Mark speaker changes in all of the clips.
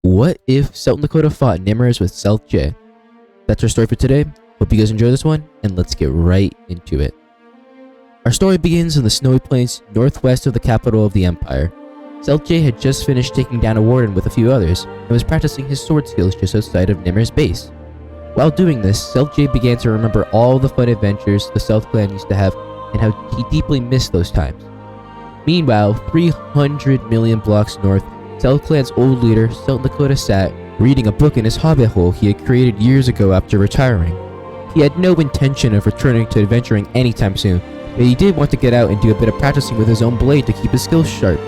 Speaker 1: What if SouthNicota fought Nihmares with SouthJai? That's our story for today. Hope you guys enjoy this one, and let's get right into it. Our story begins in the snowy plains northwest of the capital of the empire. SouthJai had just finished taking down a warden with a few others, and was practicing his sword skills just outside of Nihmares' base. While doing this, SouthJai began to remember all the fun adventures the South clan used to have, and how he deeply missed those times. Meanwhile, 300 million blocks north, South clan's old leader, SouthNicota, sat reading a book in his hobbit hole he had created years ago after retiring. He had no intention of returning to adventuring anytime soon, but he did want to get out and do a bit of practicing with his own blade to keep his skills sharp.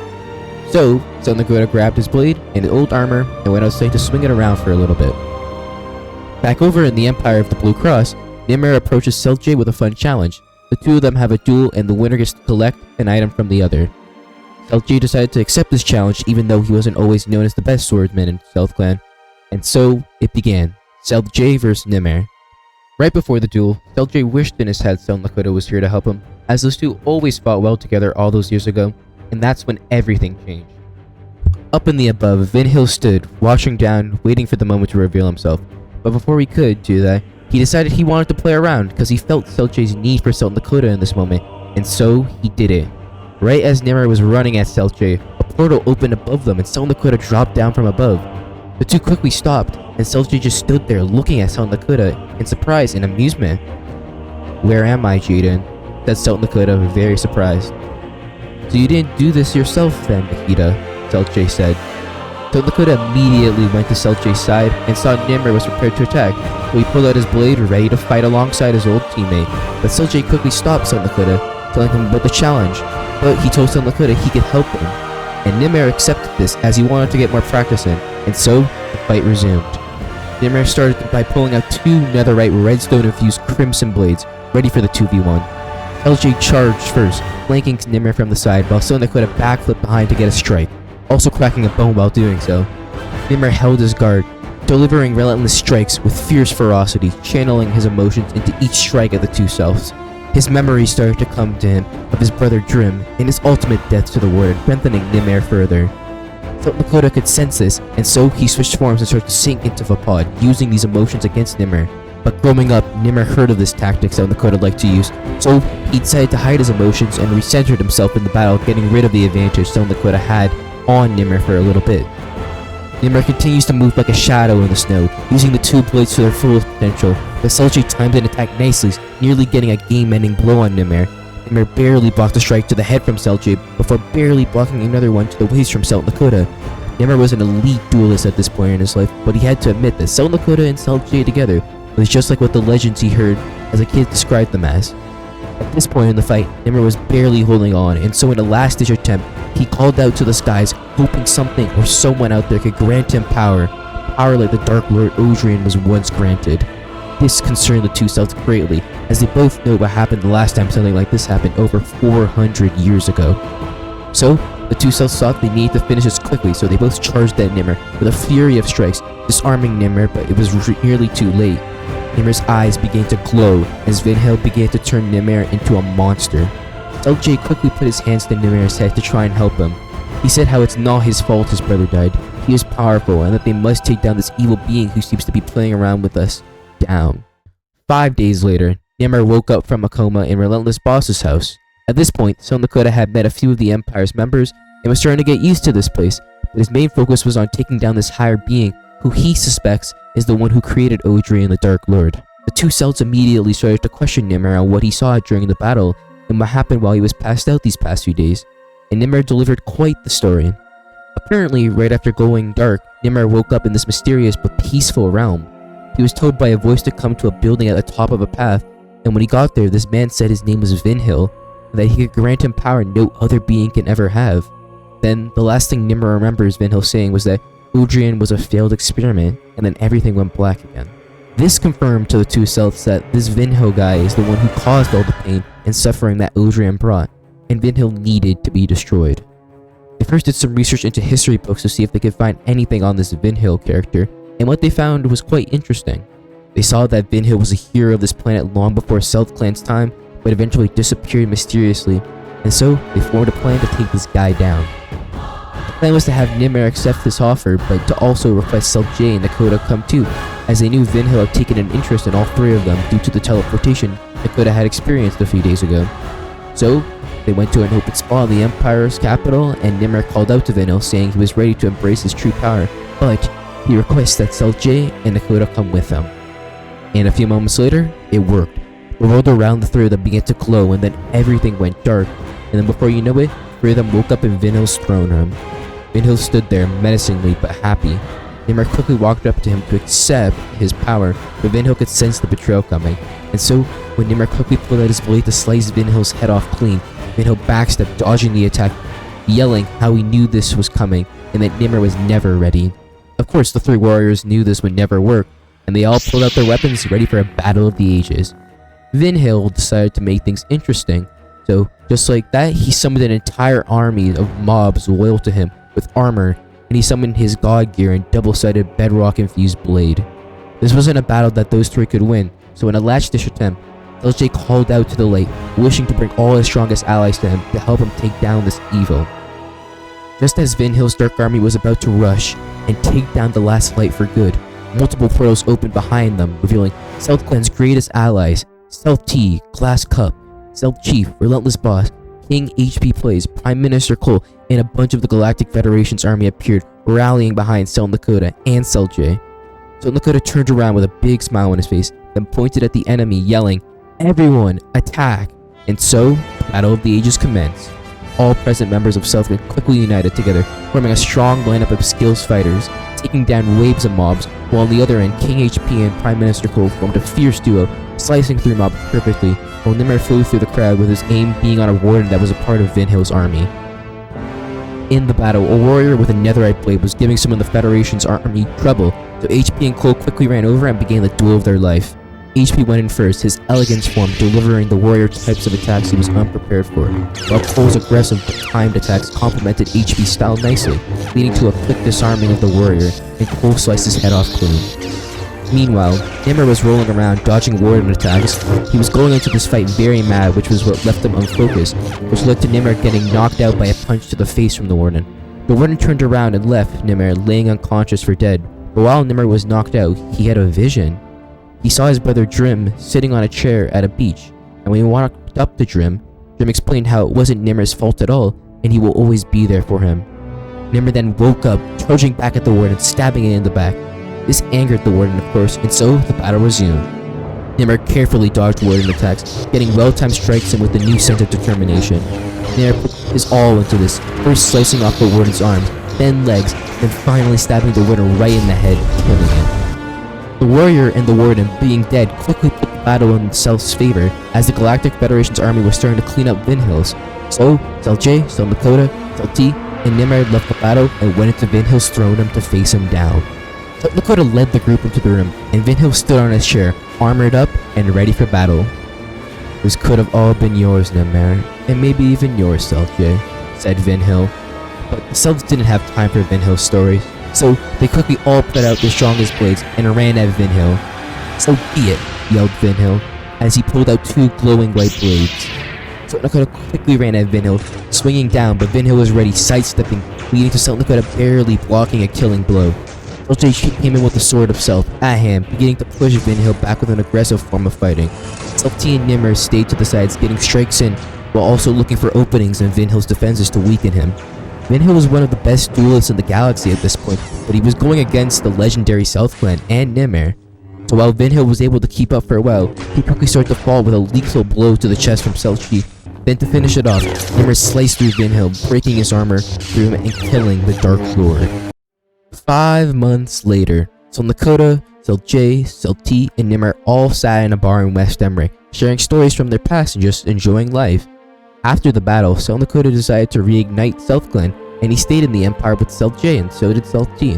Speaker 1: So, SouthNicota grabbed his blade and his old armor and went outside to swing it around for a little bit. Back over in the Empire of the Blue Cross, Nihmares approaches SouthJai with a fun challenge. The two of them have a duel, and the winner gets to collect an item from the other. SouthJai decided to accept this challenge even though he wasn't always known as the best swordsman in South Clan. And so, it began. SouthJai vs Nihmares. Right before the duel, SouthJai wished in his head SouthNicota was here to help him, as those two always fought well together all those years ago, and that's when everything changed. Up in the above, Vinhill stood, watching down, waiting for the moment to reveal himself. But before he could do that, he decided he wanted to play around because he felt SouthJai's need for SouthNicota in this moment, and so he did it. Right as Nihmares was running at SouthJai, a portal opened above them and SouthNicota dropped down from above. The two quickly stopped, and SouthJai just stood there looking at SouthNicota in surprise and amusement. "Where am I, Jaden?" said SouthNicota, very surprised. "So you didn't do this yourself then, Nikita," SouthJai said. SouthNicota immediately went to SouthJai's side and saw Nihmares was prepared to attack, so he pulled out his blade ready to fight alongside his old teammate. But SouthJai quickly stopped SouthNicota, telling him about the challenge, but he told SouthNicota he could help him. And Nihmares accepted this as he wanted to get more practice in, and so the fight resumed. Nihmares started by pulling out two netherite redstone-infused crimson blades, ready for the 2v1. SouthJai charged first, flanking Nihmares from the side, while SouthNicota backflipped behind to get a strike, also cracking a bone while doing so. Nihmares held his guard, delivering relentless strikes with fierce ferocity, channeling his emotions into each strike of the two selves. His memories started to come to him of his brother Drim and his ultimate death to the warden, strengthening Nihmares further. SouthNicota could sense this, and so he switched forms and started to sink into Vapod, using these emotions against Nihmares. But growing up, Nihmares heard of this tactic SouthNicota liked to use, so he decided to hide his emotions and recentered himself in the battle, getting rid of the advantage SouthNicota had on Nihmares for a little bit. Nihmares continues to move like a shadow in the snow, using the two blades to their fullest potential, but SouthJai timed an attack nicely, nearly getting a game-ending blow on Nihmares. Nihmares barely blocked a strike to the head from SouthJai, before barely blocking another one to the waist from SouthNicota. Nihmares was an elite duelist at this point in his life, but he had to admit that SouthNicota and SouthJai together was just like what the legends he heard as a kid described them as. At this point in the fight, Nihmares was barely holding on, and so in a last-ditch attempt, he called out to the skies, hoping something or someone out there could grant him power like the Dark Lord Odrian was once granted. This concerned the two selves greatly, as they both know what happened the last time something like this happened over 400 years ago. So, the two selves thought they needed to finish this quickly, so they both charged at Nihmares with a fury of strikes, disarming Nihmares, but it was nearly too late. Nihmares' eyes began to glow as Vinhill began to turn Nihmares into a monster. SouthJai quickly put his hands to Nihmares' head to try and help him. He said how it's not his fault his brother died. He is powerful, and that they must take down this evil being who seems to be playing around with us. Down. 5 days later, Nihmares woke up from a coma in Relentless Boss's house. At this point, SouthNicota had met a few of the Empire's members and was starting to get used to this place, but his main focus was on taking down this higher being who he suspects is the one who created Odrian the Dark Lord. The two selves immediately started to question Nihmares on what he saw during the battle and what happened while he was passed out these past few days, and Nihmares delivered quite the story. Apparently, right after going dark, Nihmares woke up in this mysterious but peaceful realm. He was told by a voice to come to a building at the top of a path, and when he got there, this man said his name was Vinhill, and that he could grant him power no other being can ever have. Then, the last thing Nihmares remembers Vinhill saying was that Odrian was a failed experiment, and then everything went black again. This confirmed to the two selves that this Vinhill guy is the one who caused all the pain and suffering that Odrian brought, and Vinhill needed to be destroyed. They first did some research into history books to see if they could find anything on this Vinhill character, and what they found was quite interesting. They saw that Vinhill was a hero of this planet long before South Clan's time, but eventually disappeared mysteriously, and so they formed a plan to take this guy down. plan was to have Nihmares accept this offer, but to also request SouthJai and Nakota come too, as they knew Vinhill had taken an interest in all three of them due to the teleportation Nakota had experienced a few days ago. So, they went to an open spot in the Empire's capital, and Nihmares called out to Vinhill saying he was ready to embrace his true power, but he requests that SouthJai and Nakota come with him. And a few moments later, it worked. The world around the three of them began to glow, and then everything went dark, and then before you know it, three of them woke up in Vinhill's throne room. Vinhill stood there menacingly but happy. Nihmares quickly walked up to him to accept his power, but Vinhill could sense the betrayal coming, and so when Nihmares quickly pulled out his blade to slice Vinhill's head off clean, Vinhill backstepped, dodging the attack, yelling how he knew this was coming and that Nihmares was never ready. Of course, the three warriors knew this would never work, and they all pulled out their weapons ready for a battle of the ages. Vinhill decided to make things interesting, so just like that, he summoned an entire army of mobs loyal to him with armor, and he summoned his god gear and double-sided bedrock-infused blade. This wasn't a battle that those three could win, so in a last-ditch attempt, SouthJai called out to the light, wishing to bring all his strongest allies to him to help him take down this evil. Just as Vinhill's dark army was about to rush and take down the last light for good, multiple portals opened behind them, revealing South Clan's greatest allies, South T, Glass Cup, South Chief, Relentless Boss, King HP Plays, Prime Minister Cole, and a bunch of the Galactic Federation's army appeared, rallying behind SouthNicota and SouthJai. SouthNicota turned around with a big smile on his face, then pointed at the enemy, yelling, "Everyone, attack!" And so, the Battle of the Ages commenced. All present members of Southland quickly united together, forming a strong lineup of skills fighters, taking down waves of mobs, while on the other end, King HP and Prime Minister Cole formed a fierce duo, slicing through mobs perfectly, while Nihmares flew through the crowd with his aim being on a warden that was a part of Vinhill's army. In the battle, a warrior with a netherite blade was giving some of the Federation's army trouble, so HP and Cole quickly ran over and began the duel of their life. HP went in first, his elegance form delivering the warrior types of attacks he was unprepared for, while Cole's aggressive but timed attacks complemented HP's style nicely, leading to a quick disarming of the warrior, and Cole sliced his head off clean. Meanwhile, Nihmares was rolling around, dodging warden attacks. He was going into this fight very mad, which was what left him unfocused, which led to Nihmares getting knocked out by a punch to the face from the warden. The warden turned around and left Nihmares laying unconscious for dead, but while Nihmares was knocked out, he had a vision. He saw his brother Drim sitting on a chair at a beach, and when he walked up to Drim explained how it wasn't Nihmares' fault at all, and he will always be there for him. Nihmares then woke up, charging back at the warden, stabbing it in the back. This angered the warden, of course, and so the battle resumed. Nihmares carefully dodged warden attacks, getting well-timed strikes in with a new sense of determination. Nihmares put his all into this, first slicing off the warden's arms, then legs, then finally stabbing the warden right in the head, killing him. The warrior and the warden, being dead, quickly put the battle in South's favor, as the Galactic Federation's army was starting to clean up Vinhill's. So, SouthJai, SouthNicota, South T, and Nihmares left the battle and went into Vinhill's throne room to face him down. SouthNicota led the group into the room, and Vinhill stood on his chair, armored up and ready for battle. "This could have all been yours, Nihmares, and maybe even yours, SouthJai," said Vinhill. But the Souths didn't have time for Vinhill's stories, so they quickly all put out their strongest blades and ran at Vinhill. "So be it," yelled Vinhill, as he pulled out two glowing white blades. SouthNicota quickly ran at Vinhill, swinging down, but Vinhill was ready, sidestepping, leading to SouthNicota barely blocking a killing blow. SouthJai came in with the Sword of South at hand, beginning to push Vinhill back with an aggressive form of fighting. South T and Nihmares stayed to the sides, getting strikes in, while also looking for openings in Vinhill's defenses to weaken him. Vinhill was one of the best duelists in the galaxy at this point, but he was going against the legendary South Clan and Nihmares. So while Vinhill was able to keep up for a while, he quickly started to fall with a lethal blow to the chest from SouthJai. Then to finish it off, Nihmares sliced through Vinhill, breaking his armor through him and killing the Dark Lord. 5 months later, SouthNicota, SouthJai, South T, and Nihmares all sat in a bar in West Emre, sharing stories from their past and just enjoying life. After the battle, SouthNicota decided to reignite South Clan, and he stayed in the Empire with SouthJai, and so did South T.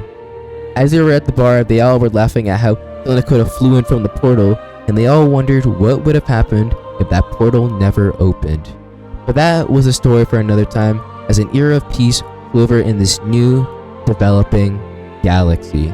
Speaker 1: As they were at the bar, they all were laughing at how SouthNicota flew in from the portal, and they all wondered what would have happened if that portal never opened. But that was a story for another time, as an era of peace flew over in this new, developing galaxy.